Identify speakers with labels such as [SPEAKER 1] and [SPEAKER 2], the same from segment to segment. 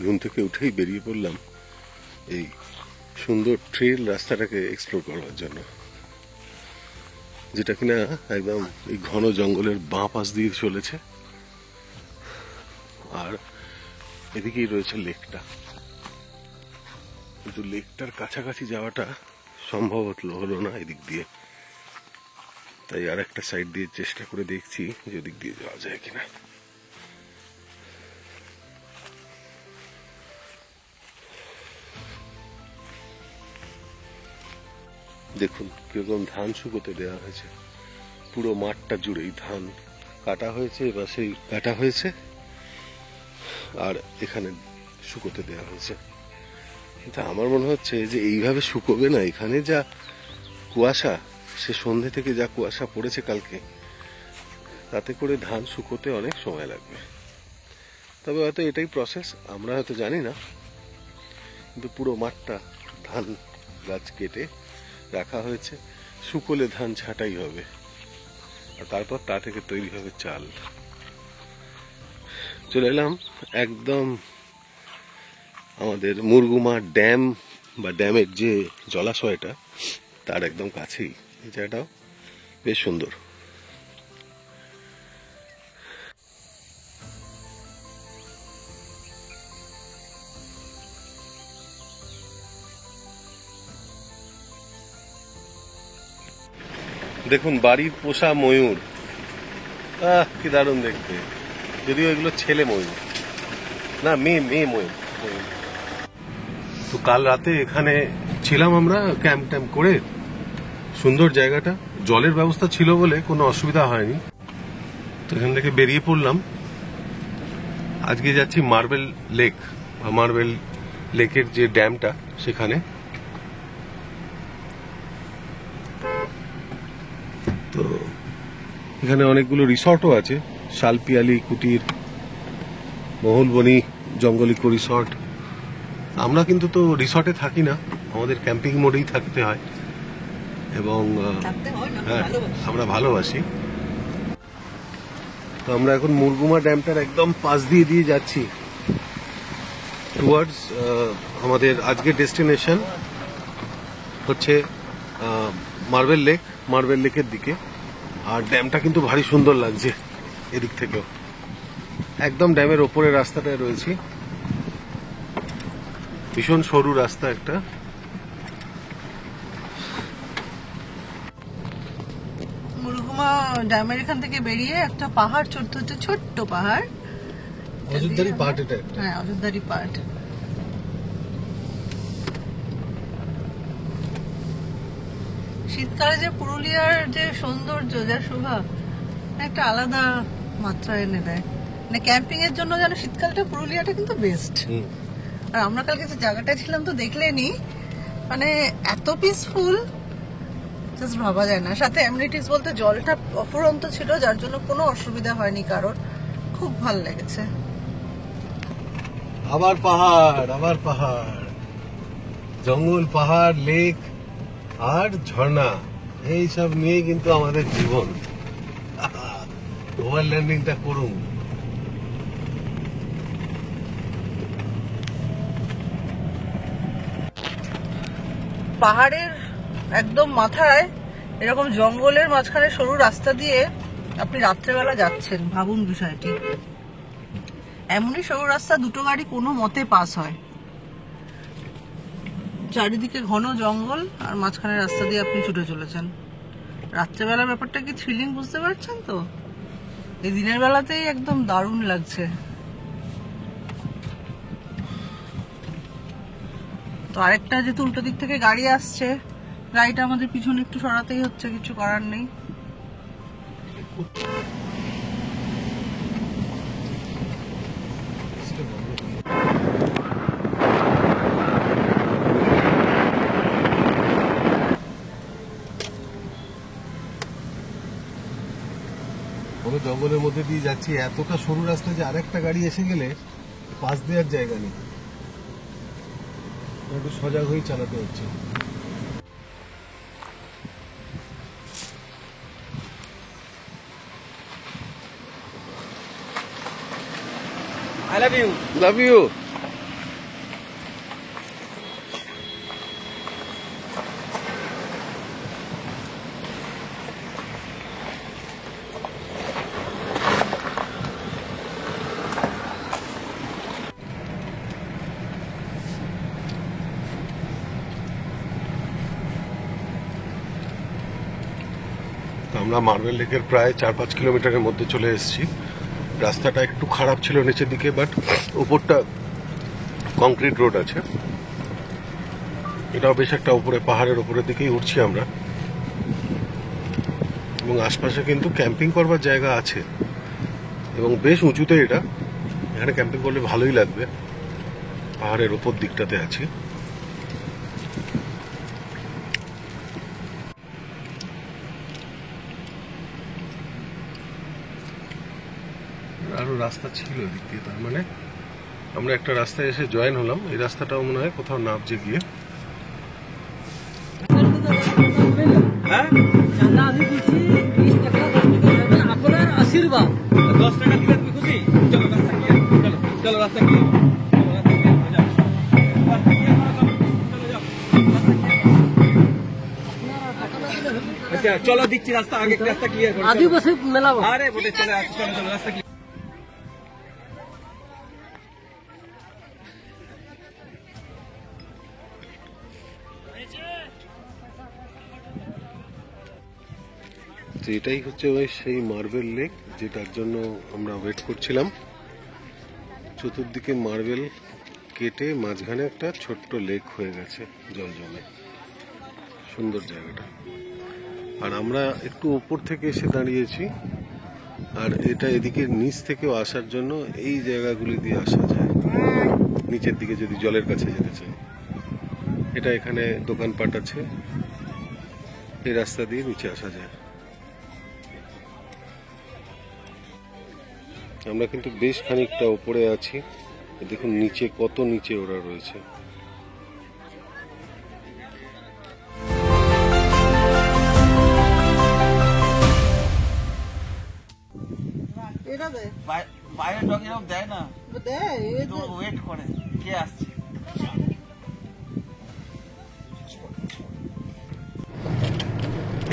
[SPEAKER 1] ঘুম থেকে উঠেই বেরিয়ে পড়লাম এই সুন্দর ট্রেল রাস্তাটাকে এক্সপ্লোর করার জন্য, যেটা কিনা একদম এই ঘন জঙ্গলের বাঁ পাশ দিয়ে চলেছে। আর এদিকেই রয়েছে লেকটা, কিন্তু লেকটার কাছাকাছি যাওয়াটা সম্ভব হলো না এদিক দিয়ে, তাই আর একটা সাইড দিয়ে চেষ্টা করে দেখছি যে ওদিক দিয়ে যাওয়া যায় কিনা। দেখুন কিরকম ধান শুকোতে দেওয়া হয়েছে, পুরো মাঠটা জুড়েই ধান কাটা হয়েছে বা সেই কাটা হয়েছে আর এখানে শুকোতে দেওয়া হয়েছে। কিন্তু আমার মনে হচ্ছে যে এইভাবে শুকোবে না, এখানে যা কুয়াশা, সে সন্ধ্যে থেকে যা কুয়াশা পড়েছে কালকে, তাতে করে ধান শুকোতে অনেক সময় লাগবে। তবে হয়তো এটাই প্রসেস, আমরা হয়তো জানি না, কিন্তু পুরো মাঠটা ধান গাছ কেটে রাখা হয়েছে, শুকোলে ধান ছাঁটাই হবে আর তারপর তা থেকে তৈরি হবে চাল। চলে এলাম একদম আমাদের মুরগুমা ড্যাম বা ড্যামের যে জলাশয়টা তার একদম কাছেই। এই জায়গাটাও বেশ সুন্দর। দেখুন বাড়ির পোষা ময়ূর, কি দারুণ দেখতে, যদিও এগুলো ছেলে ময়ূর না, মেয়ে ময়ূর। তো কাল রাতে এখানে ছিলাম আমরা ক্যাম্প ট্যাম্প করে, সুন্দর জায়গাটা, জলের ব্যবস্থা ছিল বলে কোনো অসুবিধা হয়নি। তো এখান থেকে বেরিয়ে পড়লাম, আজকে যাচ্ছি মার্বেল লেক, মার্বেল লেকের যে ড্যামটা সেখানে। তো এখানে অনেকগুলো রিসর্টও আছে, শালপিয়ালি কুটির, মহুলবনি, জঙ্গল ইকো রিসর্ট। আমরা কিন্তু তো রিসর্টে থাকি না, আমাদের ক্যাম্পিং মোডেই থাকতে হয় এবং হ্যাঁ আমরা ভালোবাসি। তো আমরা এখন মুরগুমা ড্যামটার একদম পাশ দিয়ে যাচ্ছি টুয়ার্ডস আমাদের আজকের ডেস্টিনেশন হচ্ছে মার্বেল লেক, মার্বেল লেকের দিকে। আর ড্যামটা কিন্তু ভারী সুন্দর লাগছে এদিক থেকেও, একদম ড্যামের ওপরে রাস্তাটায় রয়েছি, ভীষণ সরু রাস্তা একটা।
[SPEAKER 2] মুরগুমা ড্যামের এখান থেকে বেরিয়ে একটা পাহাড় চড়তে হচ্ছে, ছোট্ট পাহাড়,
[SPEAKER 1] অযোধ্যারই পার্ট এটা।
[SPEAKER 2] হ্যাঁ অযোধ্যারই পার্ট। শীতকালে যে পুরুলিয়ার যে সৌন্দর্য, যা শোভা, একটা আলাদা মাত্রা এনে দেয়। মানে ক্যাম্পিং এর জন্য যেন শীতকালটা পুরুলিয়াটা কিন্তু বেস্ট। আর আমরা কালকে যে জায়গাটা ছিলাম তো দেখলেনি, মানে এত পিসফুল, জাস্ট ভাবা যায় না। সাথে অ্যামিনিটিস বলতে জলটা অফুরন্ত ছিল, যার জন্য কোনো অসুবিধা হয়নি কারোর, খুব ভালো লেগেছে।
[SPEAKER 1] আবার পাহাড়, আবার পাহাড়, জঙ্গল, পাহাড়, লেক আর ঝর্ণা, এই সব নিয়ে কিন্তু আমাদের জীবন। ওভারল্যান্ডিংটা করুন।
[SPEAKER 2] পাহাড়ের একদম মাথায় এরকম জঙ্গলের মাঝখানে সরু রাস্তা দিয়ে আপনি রাত্রেবেলা যাচ্ছেন, ভাবুন বিষয়টি। এমনই সরু রাস্তা দুটো গাড়ি কোনো মতে পাস হয়, চারিদিকে ঘন জঙ্গল আর মাঝখানে রাস্তা দিয়ে আপনি ছুটে চলেছেন। রাত্রেবেলার ব্যাপারটা কি থ্রিলিং বুঝতে পারছেন তো? এই দিনের বেলাতেই একদম দারুণ লাগছে। তো আরেকটা যেহেতু উল্টো দিক থেকে গাড়ি আসছে, গাড়িটা আমাদের পিছনে একটু সরাতেই হচ্ছে, কিছু করার নেই।
[SPEAKER 1] আমরা জঙ্গলের মধ্যে দিয়ে যাচ্ছি, এতটা সরু রাস্তা যে আরেকটা গাড়ি এসে গেলে পাশ দেওয়ার জায়গা নেই, একটু সজাগ হয়ে চালাতে হচ্ছে।
[SPEAKER 3] I love you.
[SPEAKER 1] Love you. আমরা মার্বেল লেকের প্রায় 4-5 কিলোমিটারের মধ্যে চলে এসেছি। রাস্তাটা একটু খারাপ ছিল নিচের দিকে, বাট উপরটা কংক্রিট রোড আছে। এটাও বেশ একটা উপরে পাহাড়ের উপরের দিকেই উঠছি আমরা, এবং আশপাশে কিন্তু ক্যাম্পিং করবার জায়গা আছে এবং বেশ উঁচুতে এটা। এখানে ক্যাম্পিং করলে ভালোই লাগবে, পাহাড়ের উপর দিকটাতে আছি। আরো রাস্তা ছিল এদিক দিয়ে, তার মানে আমরা একটা রাস্তায় এসে জয়েন হলাম। এই রাস্তাটাও মনে হয় কোথাও নামছে গিয়ে।
[SPEAKER 3] হ্যাঁ, চাঁদা আমি দিচ্ছি 20 টাকা, আপনার আশীর্বাদ। 10 টাকা দিলে তুমি খুশি? চলো রাস্তা ক্লিয়ার, চলো চলো রাস্তা ক্লিয়ার, আচ্ছা চলো দিচ্ছি রাস্তা, আগে রাস্তা ক্লিয়ার করো। আদিবাসী মেলা, আরে বলে চলে চলো চলো রাস্তা ক্লিয়ার।
[SPEAKER 1] তো এটাই হচ্ছে ওই সেই মার্বেল লেক যেটার জন্য আমরা ওয়েট করছিলাম। চতুর্দিকে মার্বেল কেটে মাঝখানে একটা ছোট্ট লেক হয়ে গেছে জল জমে, সুন্দর জায়গাটা। আর আমরা একটু উপর থেকে এসে দাঁড়িয়েছি, আর এটা এদিকে নিচ থেকেও আসার জন্য এই জায়গাগুলি দিয়ে আসা যায় নিচের দিকে যদি জলের কাছে যেতে চাই। এটা এখানে দোকানপাট আছে, এই রাস্তা দিয়ে নিচে আসা যায়। আমরা কিন্তু বেশ খানিকটা উপরে আছি, দেখুন নিচে কত নিচে ওরা রয়েছে।
[SPEAKER 2] এটা দেয়
[SPEAKER 3] বাইরে ডগ এরকম দেয় না,
[SPEAKER 2] দেয়
[SPEAKER 3] তো ওয়েট করে কে আসছে।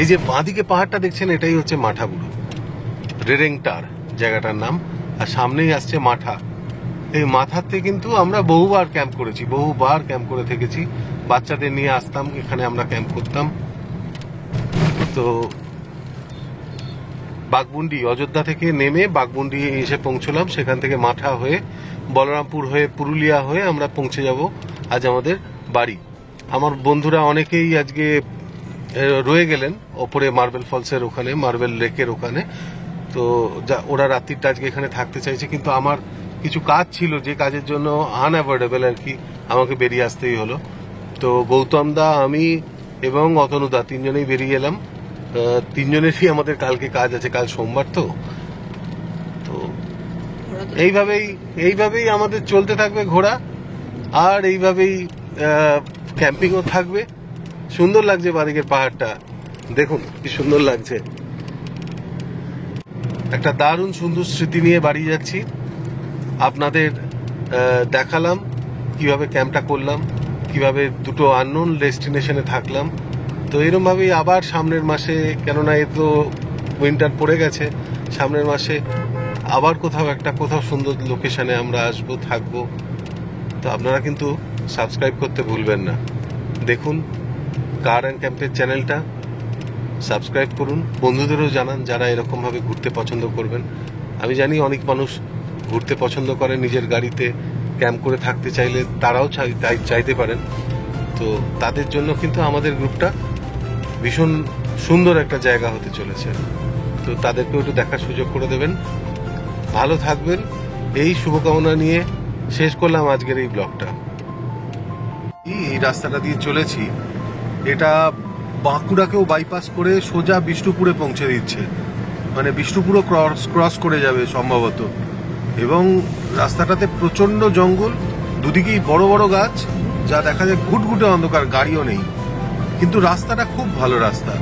[SPEAKER 1] এই যে বাঁদিকে পাহাড়টা দেখছেন, এটাই হচ্ছে মাঠাবুরু, রেরেংটার জায়গাটার নাম। আর সামনেই আসছে মাঠা। এই মাথাতে কিন্তু আমরা বহুবার ক্যাম্প করেছি, বহুবার ক্যাম্প করে থেকেছি। বাচ্চাদের নিয়ে আসতাম, এখানে আমরা ক্যাম্প করতাম। তো বাঘমুন্ডি, অযোধ্যা থেকে নেমে বাঘমুন্ডি এসে পৌঁছলাম, সেখান থেকে মাঠা হয়ে বলরামপুর হয়ে পুরুলিয়া হয়ে আমরা পৌঁছে যাব আজ আমাদের বাড়ি। আমার বন্ধুরা অনেকেই আজকে রয়ে গেলেন ওপরে মার্বেল ফলসের ওখানে, মার্বেল লেকের ওখানে। তো ওরা রাত্রিটা আজকে এখানে থাকতে চাইছে, কিন্তু আমার কিছু কাজ ছিল যে কাজের জন্য আনঅ্যাভয়েডেবল আর কি, আমাকে বেরিয়ে আসতেই হলো। তো গৌতম দা, আমি এবং অতনুদা তিনজনেই বেরিয়ে এলাম। তিনজনেরই আমাদের কালকে কাজ আছে, কাল সোমবার। তো এইভাবেই আমাদের চলতে থাকবে ঘোরা, আর এইভাবেই ক্যাম্পিংও থাকবে। সুন্দর লাগছে বাদিকের পাহাড়টা, দেখুন কি সুন্দর লাগছে। একটা দারুণ সুন্দর স্মৃতি নিয়ে বাড়ি যাচ্ছি। আপনাদের দেখালাম কিভাবে ক্যাম্পটা করলাম, কিভাবে দুটো আননোন ডেস্টিনেশনে থাকলাম। তো এরকম ভাবেই আবার সামনের মাসে, কেননা এ তো উইন্টার পড়ে গেছে, সামনের মাসে আবার কোথাও সুন্দর লোকেশনে আমরা আসবো, থাকবো। তো আপনারা কিন্তু সাবস্ক্রাইব করতে ভুলবেন না। দেখুন কার অ্যান্ড ক্যাম্পের চ্যানেলটা, সাবস্ক্রাইব করুন, বন্ধুদেরও জানান যারা এরকমভাবে ঘুরতে পছন্দ করবেন। আমি জানি অনেক মানুষ ঘুরতে পছন্দ করে, নিজের গাড়িতে ক্যাম্প করে থাকতে চাইলে তারাও চাইতে পারেন। তো তাদের জন্য কিন্তু আমাদের গ্রুপটা ভীষণ সুন্দর একটা জায়গা হতে চলেছে। তো তাদেরকেও একটু দেখার সুযোগ করে দেবেন। ভালো থাকবেন, এই শুভকামনা নিয়ে শেষ করলাম আজকের এই ব্লগটা। এই রাস্তাটা দিয়ে চলেছি, এটা বাঁকুড়াকেও বাইপাস করে সোজা বিষ্ণুপুরে পৌঁছে দিচ্ছে। মানে বিষ্ণুপুরও ক্রস করে যাবে সম্ভবত। এবং রাস্তাটাতে প্রচন্ড জঙ্গল, দুদিকেই বড় বড় গাছ, যা দেখা যায় ঘুটঘুটে অন্ধকার, গাড়িও নেই, কিন্তু রাস্তাটা খুব ভালো রাস্তা।